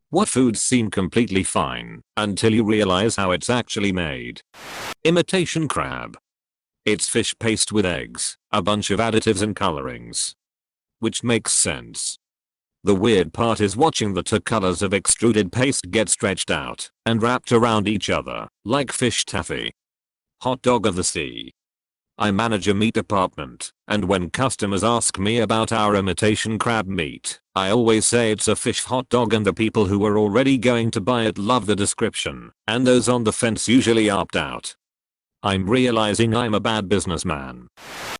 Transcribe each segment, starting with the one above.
What foods seem completely fine until you realize how it's actually made. Imitation crab. It's fish paste with eggs, a bunch of additives and colorings. Which makes sense. The weird part is watching the two colors of extruded paste get stretched out and wrapped around each other, like fish taffy. Hot dog of the sea. I manage a meat department, and when customers ask me about our imitation crab meat, I always say it's a fish hot dog, and the people who are already going to buy it love the description, and those on the fence usually opt out. I'm realizing I'm a bad businessman.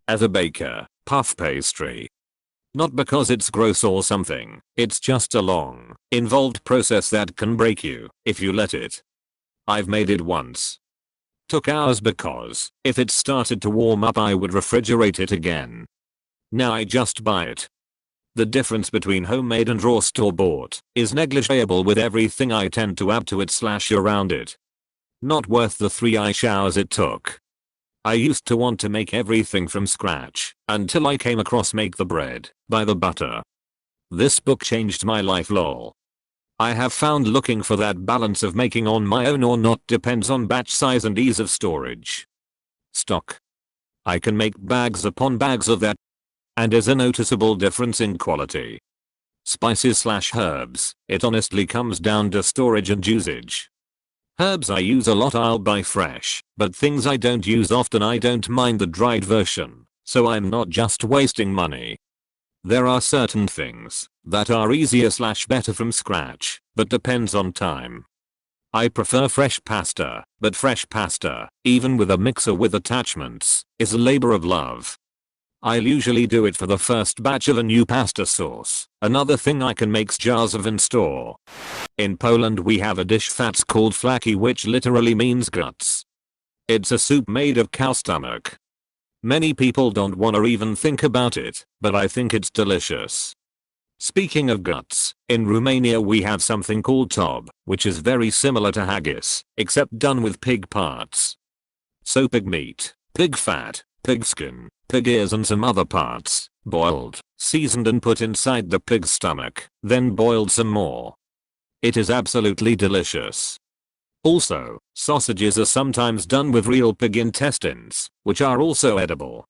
As a baker, puff pastry. Not because it's gross or something, it's just a long, involved process that can break you if you let it. I've made it once. Took hours because if it started to warm up I would refrigerate it again. Now I just buy it. The difference between homemade and raw store-bought is negligible with everything I tend to add to it / around it. Not worth the 3 showers it took. I used to want to make everything from scratch until I came across Make the Bread by the Butter. This book changed my life lol. I have found looking for that balance of making on my own or not depends on batch size and ease of storage. Stock. I can make bags upon bags of that, and is a noticeable difference in quality. Spices / herbs, it honestly comes down to storage and usage. Herbs I use a lot I'll buy fresh, but things I don't use often I don't mind the dried version, so I'm not just wasting money. There are certain things that are easier / better from scratch, but depends on time. I prefer fresh pasta, but fresh pasta, even with a mixer with attachments, is a labor of love. I'll usually do it for the first batch of a new pasta sauce. Another thing I can make jars of and store. In Poland we have a dish that's called flaki, which literally means guts. It's a soup made of cow stomach. Many people don't wanna even think about it, but I think it's delicious. Speaking of guts, in Romania we have something called tob, which is very similar to haggis, except done with pig parts. So pig meat, pig fat, pig skin, pig ears and some other parts, boiled, seasoned and put inside the pig's stomach, then boiled some more. It is absolutely delicious. Also, sausages are sometimes done with real pig intestines, which are also edible.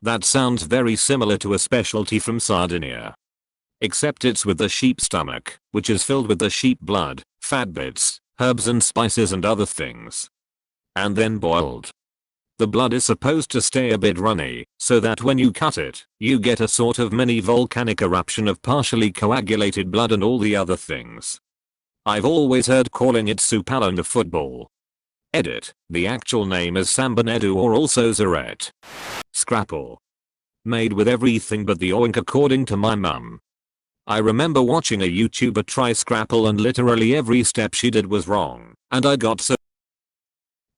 That sounds very similar to a specialty from Sardinia. Except it's with the sheep stomach, which is filled with the sheep blood, fat bits, herbs and spices and other things. And then boiled. The blood is supposed to stay a bit runny, so that when you cut it, you get a sort of mini volcanic eruption of partially coagulated blood and all the other things. I've always heard calling it supalon of football. Edit, the actual name is sambanedu or also zaret. Scrapple. Made with everything but the oink according to my mum. I remember watching a YouTuber try scrapple and literally every step she did was wrong, and I got so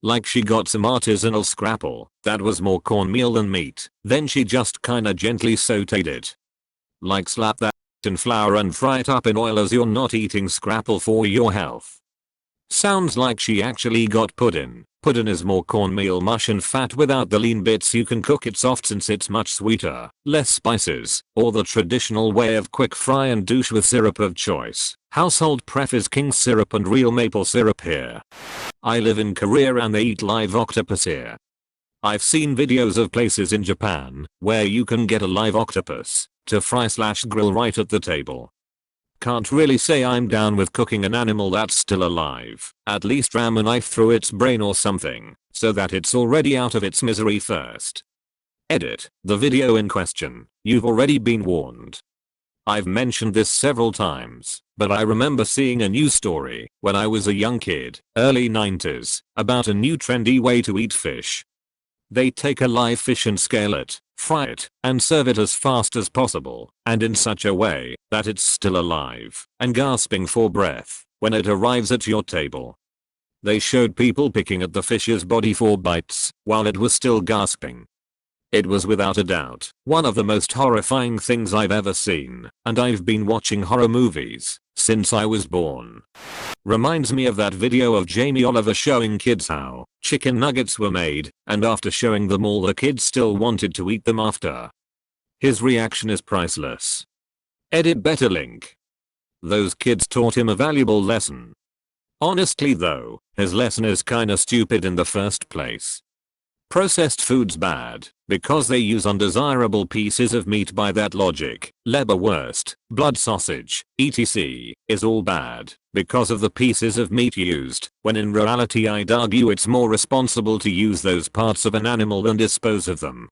like she got some artisanal scrapple that was more cornmeal than meat, then she just kinda gently sauteed it. Like slap that in flour and fry it up in oil as you're not eating scrapple for your health. Sounds like she actually got pudding. Pudding is more cornmeal mush and fat without the lean bits. You can cook it soft since it's much sweeter, less spices, or the traditional way of quick fry and douche with syrup of choice. Household pref is king syrup and real maple syrup here. I live in Korea and they eat live octopus here. I've seen videos of places in Japan where you can get a live octopus to fry / grill right at the table. Can't really say I'm down with cooking an animal that's still alive. At least ram a knife through its brain or something, so that it's already out of its misery first. Edit, the video in question, you've already been warned. I've mentioned this several times, but I remember seeing a news story when I was a young kid, early 90s, about a new trendy way to eat fish. They take a live fish and scale it, fry it, and serve it as fast as possible, and in such a way that it's still alive and gasping for breath when it arrives at your table. They showed people picking at the fish's body for bites while it was still gasping. It was without a doubt one of the most horrifying things I've ever seen, and I've been watching horror movies since I was born. Reminds me of that video of Jamie Oliver showing kids how chicken nuggets were made, and after showing them all the kids still wanted to eat them after. His reaction is priceless. Edit, better link. Those kids taught him a valuable lesson. Honestly though, his lesson is kinda stupid in the first place. Processed food's bad because they use undesirable pieces of meat. By that logic, leberwurst, blood sausage, etc. is all bad because of the pieces of meat used, when in reality I'd argue it's more responsible to use those parts of an animal than dispose of them.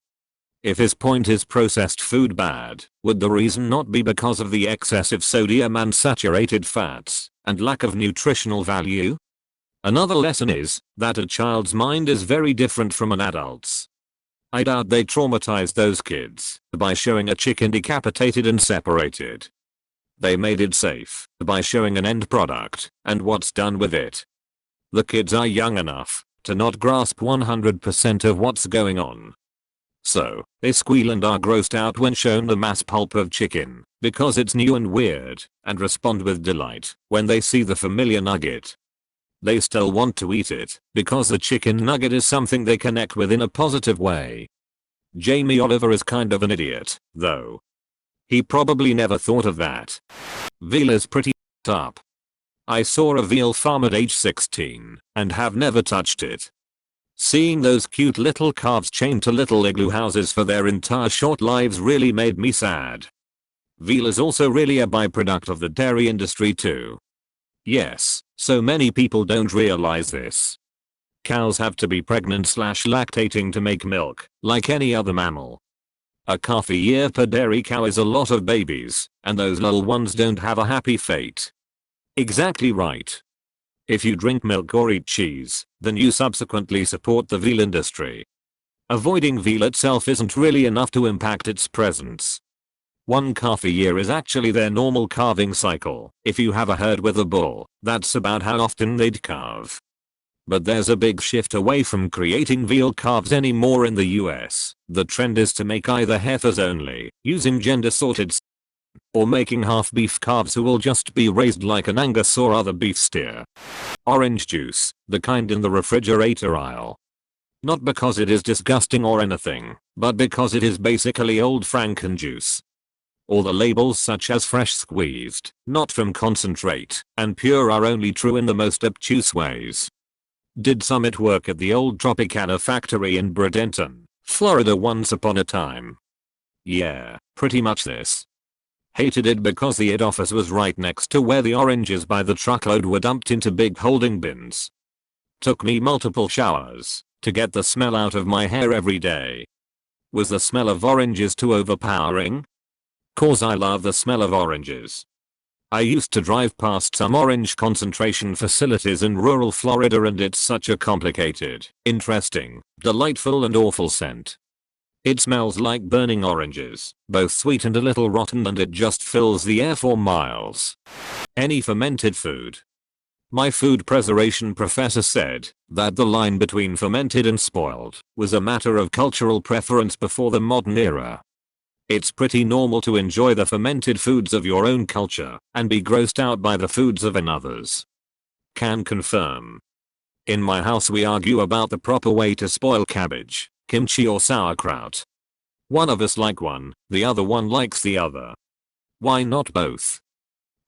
If his point is processed food bad, would the reason not be because of the excessive sodium and saturated fats and lack of nutritional value? Another lesson is that a child's mind is very different from an adult's. I doubt they traumatized those kids by showing a chicken decapitated and separated. They made it safe by showing an end product and what's done with it. The kids are young enough to not grasp 100% of what's going on. So, they squeal and are grossed out when shown the mass pulp of chicken because it's new and weird, and respond with delight when they see the familiar nugget. They still want to eat it because the chicken nugget is something they connect with in a positive way. Jamie Oliver is kind of an idiot, though. He probably never thought of that. Veal is pretty up. I saw a veal farm at age 16 and have never touched it. Seeing those cute little calves chained to little igloo houses for their entire short lives really made me sad. Veal is also really a byproduct of the dairy industry too. Yes, so many people don't realize this. Cows have to be pregnant/lactating to make milk, like any other mammal. A calf a year per dairy cow is a lot of babies, and those little ones don't have a happy fate. Exactly right. If you drink milk or eat cheese, then you subsequently support the veal industry. Avoiding veal itself isn't really enough to impact its presence. One calf a year is actually their normal calving cycle. If you have a herd with a bull, that's about how often they'd calve. But there's a big shift away from creating veal calves anymore in the US. The trend is to make either heifers only, using gender sorted, or making half beef calves who will just be raised like an Angus or other beef steer. Orange juice, the kind in the refrigerator aisle. Not because it is disgusting or anything, but because it is basically old Franken juice. All the labels such as fresh squeezed, not from concentrate, and pure are only true in the most obtuse ways. Did Summit work at the old Tropicana factory in Bradenton, Florida once upon a time? Yeah, pretty much this. Hated it because the head office was right next to where the oranges by the truckload were dumped into big holding bins. Took me multiple showers to get the smell out of my hair every day. Was the smell of oranges too overpowering? 'Cause I love the smell of oranges. I used to drive past some orange concentration facilities in rural Florida and it's such a complicated, interesting, delightful and awful scent. It smells like burning oranges, both sweet and a little rotten, and it just fills the air for miles. Any fermented food. My food preservation professor said that the line between fermented and spoiled was a matter of cultural preference before the modern era. It's pretty normal to enjoy the fermented foods of your own culture and be grossed out by the foods of another's. Can confirm. In my house we argue about the proper way to spoil cabbage, kimchi or sauerkraut. One of us like one, the other one likes the other. Why not both?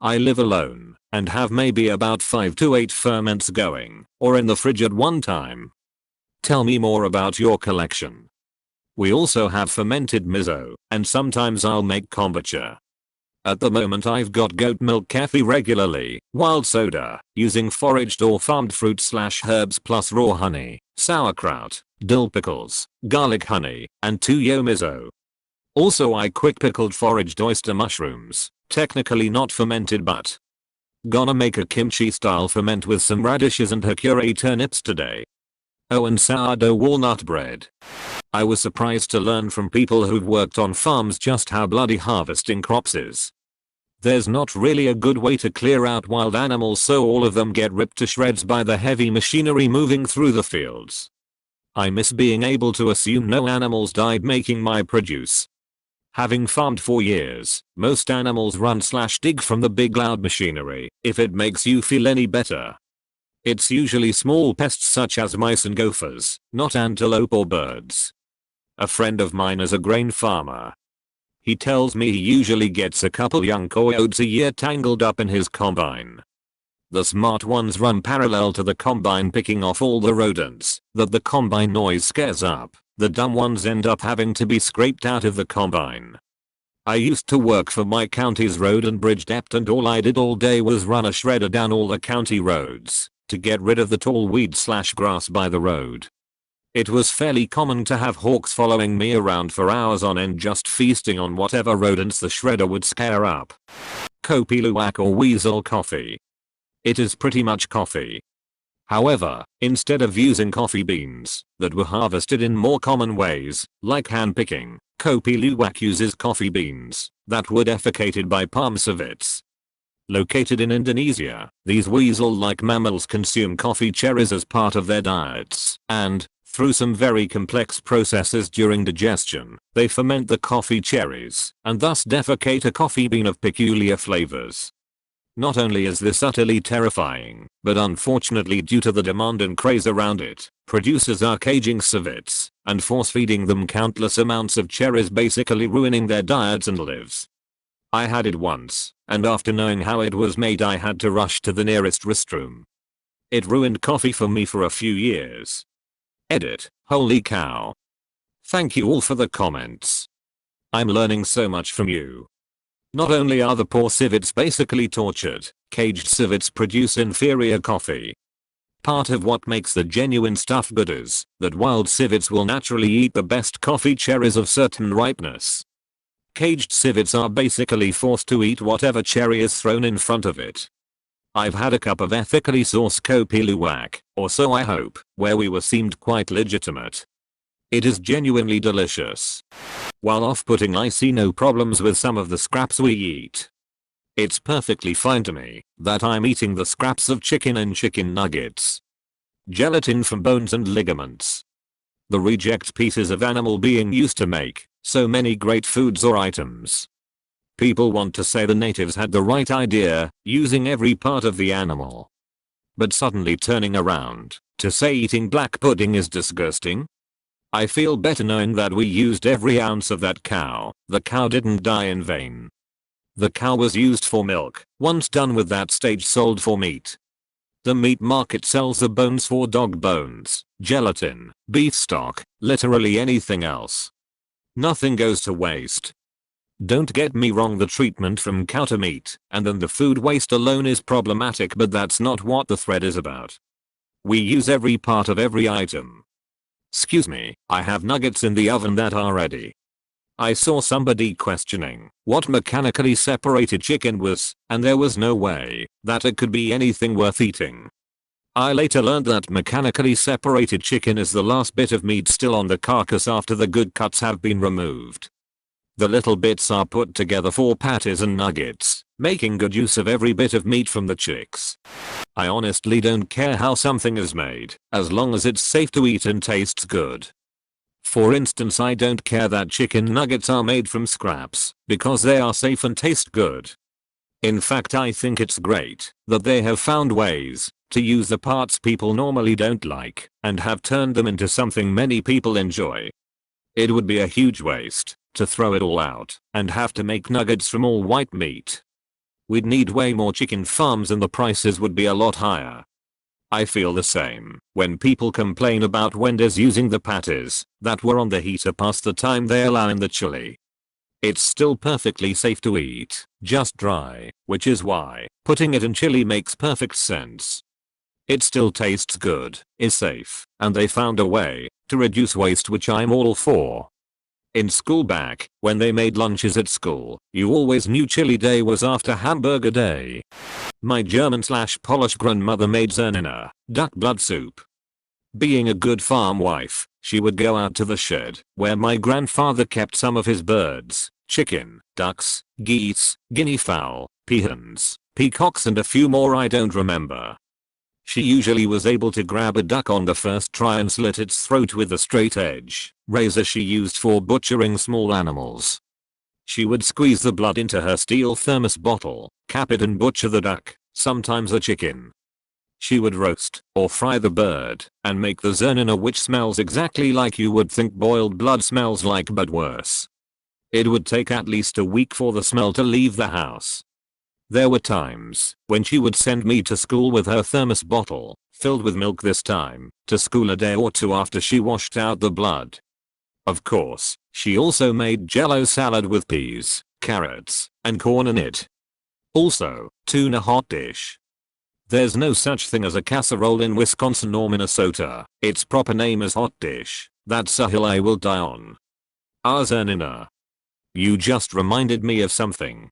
I live alone and have maybe about 5 to 8 ferments going or in the fridge at one time. Tell me more about your collection. We also have fermented miso, and sometimes I'll make kombucha. At the moment I've got goat milk coffee regularly, wild soda, using foraged or farmed fruit/herbs plus raw honey, sauerkraut, dill pickles, garlic honey, and 2-yo miso. Also I quick pickled foraged oyster mushrooms, technically not fermented but. Gonna make a kimchi style ferment with some radishes and hikuri turnips today. Oh, and sourdough walnut bread. I was surprised to learn from people who've worked on farms just how bloody harvesting crops is. There's not really a good way to clear out wild animals, so all of them get ripped to shreds by the heavy machinery moving through the fields. I miss being able to assume no animals died making my produce. Having farmed for years, most animals run/dig from the big loud machinery, if it makes you feel any better. It's usually small pests such as mice and gophers, not antelope or birds. A friend of mine is a grain farmer. He tells me he usually gets a couple young coyotes a year tangled up in his combine. The smart ones run parallel to the combine picking off all the rodents that the combine noise scares up. The dumb ones end up having to be scraped out of the combine. I used to work for my county's road and bridge dept, and all I did all day was run a shredder down all the county roads to get rid of the tall weed/grass by the road. It was fairly common to have hawks following me around for hours on end, just feasting on whatever rodents the shredder would scare up. Kopi Luwak or weasel coffee. It is pretty much coffee. However, instead of using coffee beans that were harvested in more common ways, like hand-picking, Kopi Luwak uses coffee beans that were defecated by palm civets. Located in Indonesia, these weasel-like mammals consume coffee cherries as part of their diets, and, through some very complex processes during digestion, they ferment the coffee cherries, and thus defecate a coffee bean of peculiar flavors. Not only is this utterly terrifying, but unfortunately due to the demand and craze around it, producers are caging civets and force-feeding them countless amounts of cherries, basically ruining their diets and lives. I had it once, and after knowing how it was made I had to rush to the nearest restroom. It ruined coffee for me for a few years. Edit. Holy cow. Thank you all for the comments. I'm learning so much from you. Not only are the poor civets basically tortured, caged civets produce inferior coffee. Part of what makes the genuine stuff good is that wild civets will naturally eat the best coffee cherries of certain ripeness. Caged civets are basically forced to eat whatever cherry is thrown in front of it. I've had a cup of ethically sourced Kopi Luwak, or so I hope, where we were seemed quite legitimate. It is genuinely delicious. While off-putting, I see no problems with some of the scraps we eat. It's perfectly fine to me that I'm eating the scraps of chicken and chicken nuggets, gelatin from bones and ligaments, the reject pieces of animal being used to make so many great foods or items. People want to say the natives had the right idea, using every part of the animal. But suddenly turning around to say eating black pudding is disgusting? I feel better knowing that we used every ounce of that cow. The cow didn't die in vain. The cow was used for milk. Once done with that stage, sold for meat. The meat market sells the bones for dog bones, gelatin, beef stock, literally anything else. Nothing goes to waste. Don't get me wrong, the treatment from cow to meat and then the food waste alone is problematic, but that's not what the thread is about. We use every part of every item. Excuse me, I have nuggets in the oven that are ready. I saw somebody questioning what mechanically separated chicken was, and there was no way that it could be anything worth eating. I later learned that mechanically separated chicken is the last bit of meat still on the carcass after the good cuts have been removed. The little bits are put together for patties and nuggets, making good use of every bit of meat from the chicks. I honestly don't care how something is made, as long as it's safe to eat and tastes good. For instance, I don't care that chicken nuggets are made from scraps, because they are safe and taste good. In fact, I think it's great that they have found ways to use the parts people normally don't like and have turned them into something many people enjoy. It would be a huge waste to throw it all out and have to make nuggets from all white meat. We'd need way more chicken farms and the prices would be a lot higher. I feel the same when people complain about Wendy's using the patties that were on the heater past the time they allow in the chili. It's still perfectly safe to eat, just dry, which is why putting it in chili makes perfect sense. It still tastes good, is safe, and they found a way to reduce waste, which I'm all for. In school back when they made lunches at school, you always knew chili day was after hamburger day. My German/Polish grandmother made zernina, duck blood soup. Being a good farm wife, she would go out to the shed where my grandfather kept some of his birds, chicken, ducks, geese, guinea fowl, peahens, peacocks and a few more I don't remember. She usually was able to grab a duck on the first try and slit its throat with the straight edge razor she used for butchering small animals. She would squeeze the blood into her steel thermos bottle, cap it and butcher the duck, sometimes a chicken. She would roast or fry the bird and make the zernina, which smells exactly like you would think boiled blood smells like, but worse. It would take at least a week for the smell to leave the house. There were times when she would send me to school with her thermos bottle, filled with milk this time, to school a day or two after she washed out the blood. Of course, she also made jello salad with peas, carrots, and corn in it. Also, tuna hot dish. There's no such thing as a casserole in Wisconsin or Minnesota. Its proper name is hot dish. That's a hill I will die on. Zernina. You just reminded me of something.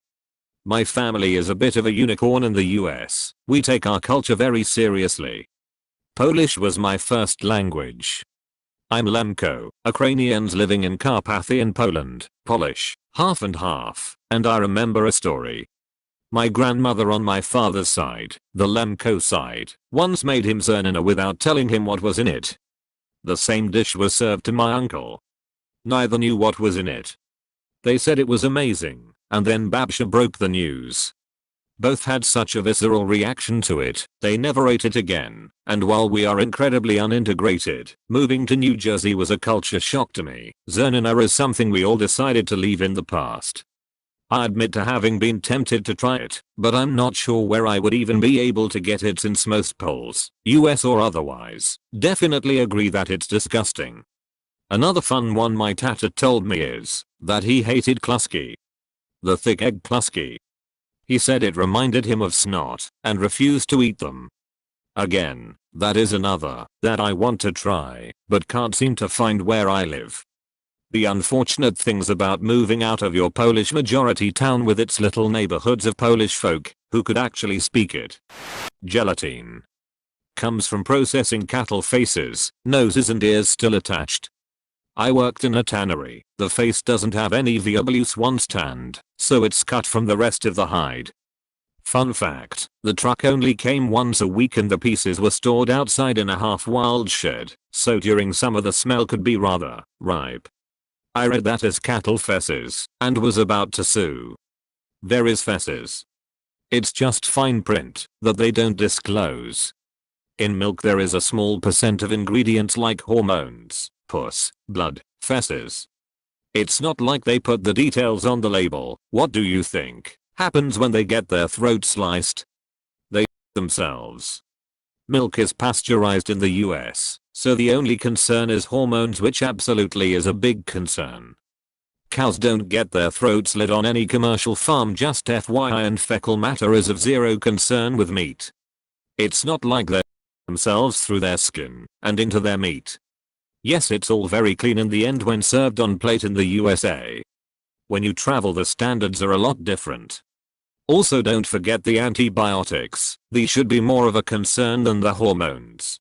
My family is a bit of a unicorn in the US. We take our culture very seriously. Polish was my first language. I'm Lemko, Ukrainians living in Carpathian Poland, Polish, half and half, and I remember a story. My grandmother on my father's side, the Lemko side, once made him zernina without telling him what was in it. The same dish was served to my uncle. Neither knew what was in it. They said it was amazing, and then Babsha broke the news. Both had such a visceral reaction to it, they never ate it again, and while we are incredibly unintegrated, moving to New Jersey was a culture shock to me. Zernina is something we all decided to leave in the past. I admit to having been tempted to try it, but I'm not sure where I would even be able to get it since most Poles, US or otherwise, definitely agree that it's disgusting. Another fun one my tata told me is that he hated kluski. The thick egg kluski. He said it reminded him of snot and refused to eat them. Again, that is another that I want to try, but can't seem to find where I live. The unfortunate things about moving out of your Polish majority town with its little neighborhoods of Polish folk who could actually speak it. Gelatine. Comes from processing cattle faces, noses and ears still attached. I worked in a tannery. The face doesn't have any volutes once tanned, so it's cut from the rest of the hide. Fun fact, the truck only came once a week and the pieces were stored outside in a half-wild shed, so during summer the smell could be rather ripe. I read that as cattle fesses and was about to sue. There is fesses. It's just fine print that they don't disclose. In milk there is a small percent of ingredients like hormones, pus, blood, fesses. It's not like they put the details on the label. What do you think happens when they get their throat sliced? They themselves. Milk is pasteurized in the US, so the only concern is hormones, which absolutely is a big concern. Cows don't get their throats slit on any commercial farm, just FYI, and fecal matter is of zero concern with meat. It's not like they themselves through their skin and into their meat. Yes, it's all very clean in the end when served on plate in the USA. When you travel the standards are a lot different. Also don't forget the antibiotics, these should be more of a concern than the hormones.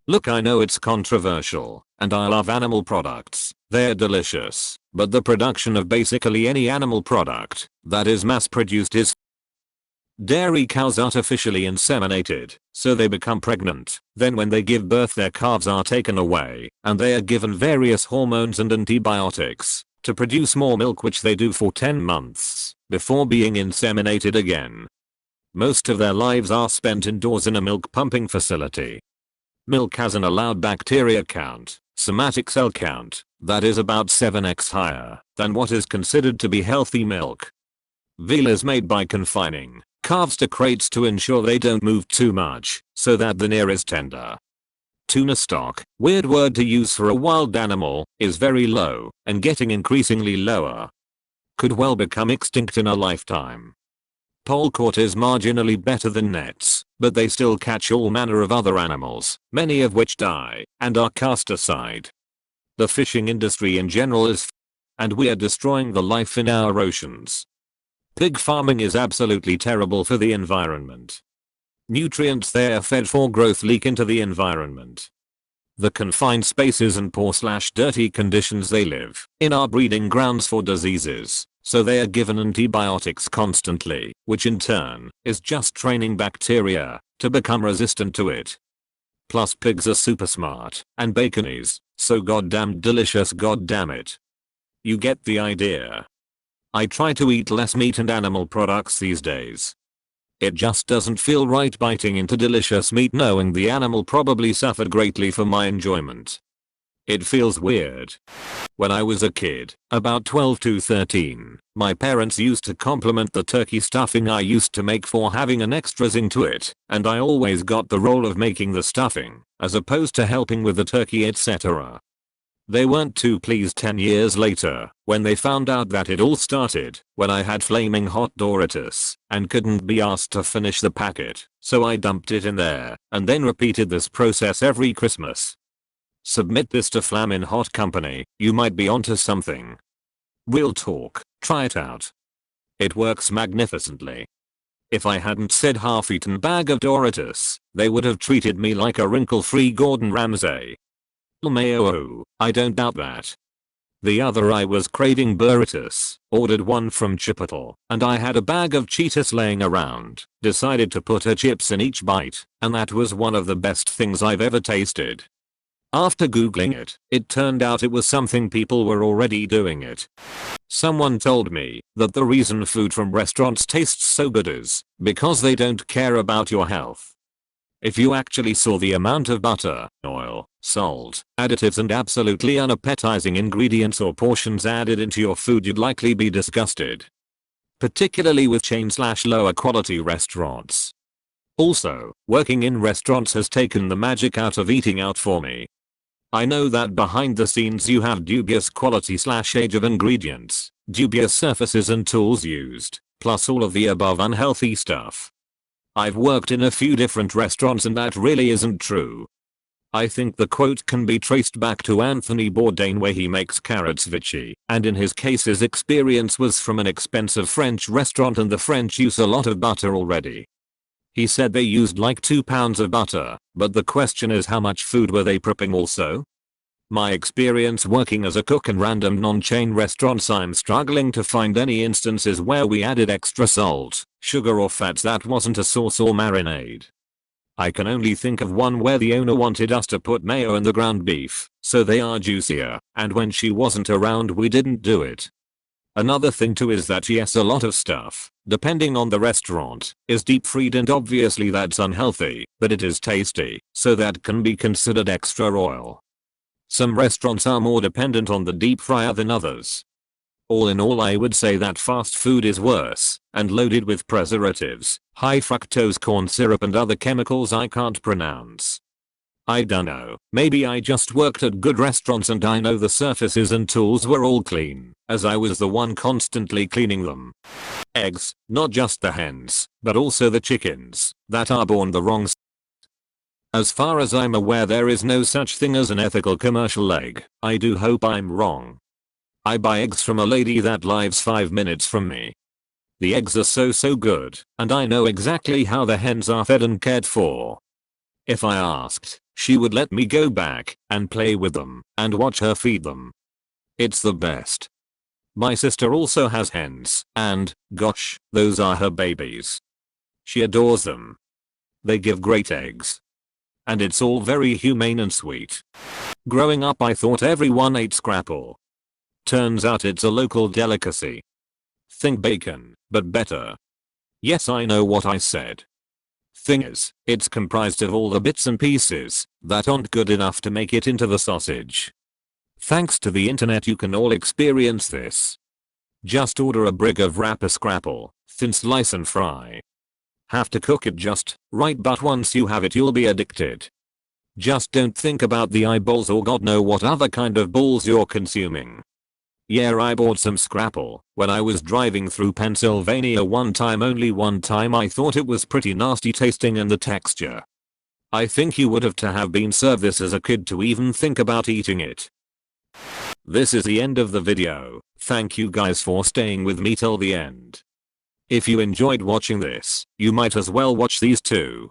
Look, I know it's controversial, and I love animal products, they're delicious, but the production of basically any animal product that is mass produced is dairy cows artificially inseminated, so they become pregnant. Then when they give birth their calves are taken away, and they are given various hormones and antibiotics to produce more milk, which they do for 10 months before being inseminated again. Most of their lives are spent indoors in a milk pumping facility. Milk has an allowed bacteria count, somatic cell count, that is about 7x higher than what is considered to be healthy milk. Veal is made by confining calves to crates to ensure they don't move too much, so that the near is tender. Tuna stock, weird word to use for a wild animal, is very low, and getting increasingly lower. Could well become extinct in a lifetime. Polecat is marginally better than nets, but they still catch all manner of other animals, many of which die, and are cast aside. The fishing industry in general is and we are destroying the life in our oceans. Pig farming is absolutely terrible for the environment. Nutrients they are fed for growth leak into the environment. The confined spaces and poor/dirty conditions they live in are breeding grounds for diseases, so they are given antibiotics constantly, which in turn is just training bacteria to become resistant to it. Plus pigs are super smart and bacon is so goddamn delicious, goddamn it. You get the idea. I try to eat less meat and animal products these days. It just doesn't feel right biting into delicious meat knowing the animal probably suffered greatly for my enjoyment. It feels weird. When I was a kid, about 12 to 13, my parents used to compliment the turkey stuffing I used to make for having an extra zing to it, and I always got the role of making the stuffing, as opposed to helping with the turkey etc. They weren't too pleased 10 years later, when they found out that it all started when I had flaming hot Doritos and couldn't be asked to finish the packet, so I dumped it in there, and then repeated this process every Christmas. Submit this to Flamin' Hot Company, you might be onto something. Real talk, try it out. It works magnificently. If I hadn't said half-eaten bag of Doritos, they would have treated me like a wrinkle-free Gordon Ramsay. Mayo, I don't doubt that. The other I was craving burritos, ordered one from Chipotle, and I had a bag of Cheetos laying around, decided to put a chips in each bite, and that was one of the best things I've ever tasted. After googling it, it turned out it was something people were already doing it. Someone told me that the reason food from restaurants tastes so good is because they don't care about your health. If you actually saw the amount of butter, oil, salt, additives and absolutely unappetizing ingredients or portions added into your food, you'd likely be disgusted. Particularly with chain/lower quality restaurants. Also, working in restaurants has taken the magic out of eating out for me. I know that behind the scenes you have dubious quality/age of ingredients, dubious surfaces and tools used, plus all of the above unhealthy stuff. I've worked in a few different restaurants and that really isn't true. I think the quote can be traced back to Anthony Bourdain where he makes carrots vichy, and in his case his experience was from an expensive French restaurant and the French use a lot of butter already. He said they used like 2 pounds of butter, but the question is how much food were they prepping also? My experience working as a cook in random non-chain restaurants, I'm struggling to find any instances where we added extra salt, sugar or fats that wasn't a sauce or marinade. I can only think of one where the owner wanted us to put mayo in the ground beef, so they are juicier, and when she wasn't around we didn't do it. Another thing too is that yes, a lot of stuff, depending on the restaurant, is deep fried and obviously that's unhealthy, but it is tasty, so that can be considered extra oil. Some restaurants are more dependent on the deep fryer than others. All in all, I would say that fast food is worse, and loaded with preservatives, high fructose corn syrup and other chemicals I can't pronounce. I dunno, maybe I just worked at good restaurants and I know the surfaces and tools were all clean, as I was the one constantly cleaning them. Eggs, not just the hens, but also the chickens, that are born the wrong. As far as I'm aware there is no such thing as an ethical commercial egg. I do hope I'm wrong. I buy eggs from a lady that lives 5 minutes from me. The eggs are so good, and I know exactly how the hens are fed and cared for. If I asked, she would let me go back and play with them and watch her feed them. It's the best. My sister also has hens, and, gosh, those are her babies. She adores them. They give great eggs. And it's all very humane and sweet. Growing up I thought everyone ate scrapple. Turns out it's a local delicacy. Think bacon, but better. Yes, I know what I said. Thing is, it's comprised of all the bits and pieces that aren't good enough to make it into the sausage. Thanks to the internet you can all experience this. Just order a brig of wrapper scrapple, thin slice and fry. Have to cook it just right, but once you have it you'll be addicted. Just don't think about the eyeballs or god know what other kind of balls you're consuming. Yeah, I bought some scrapple when I was driving through Pennsylvania only one time. I thought it was pretty nasty tasting and the texture. I think you would have to have been served this as a kid to even think about eating it. This is the end of the video. Thank you guys for staying with me till the end. If you enjoyed watching this, you might as well watch these too.